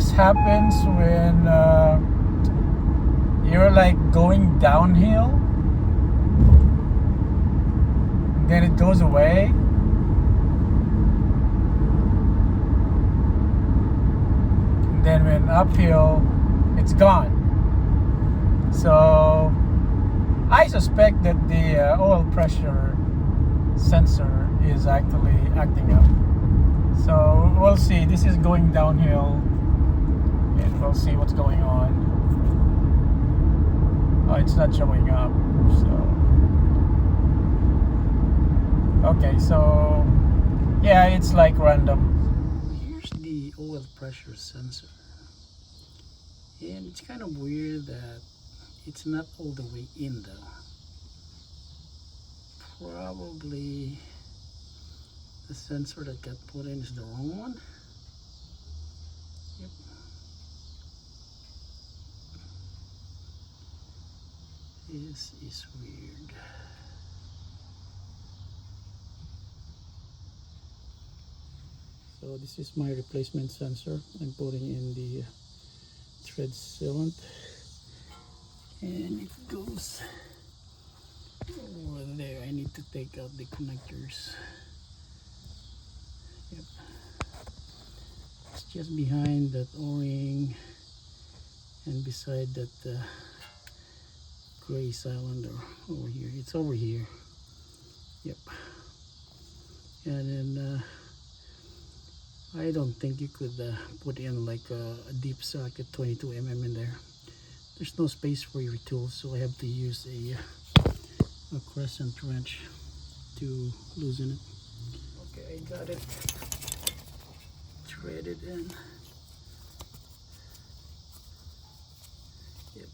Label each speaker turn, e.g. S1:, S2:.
S1: this happens when you're like going downhill, then it goes away. And then when uphill, it's gone. So I suspect that the oil pressure sensor is actually acting up. So we'll see. This is going downhill, and we'll see what's going on. Oh, it's not showing up. So okay, so yeah, it's like random. Here's the oil pressure sensor, and it's kind of weird that it's not all the way in though. Probably the sensor that got put in is the wrong one. Yep. This is weird. So this is my replacement sensor. I'm putting in the thread sealant, and it goes over there. I need to take out the connectors. Yep. It's just behind that O-ring and beside that gray cylinder over here. It's over here. Yep. And then I don't think you could put in like a deep socket 22 mm in there. There's no space for your tools, so I have to use a crescent wrench to loosen it. Okay, I got it threaded in. Yep.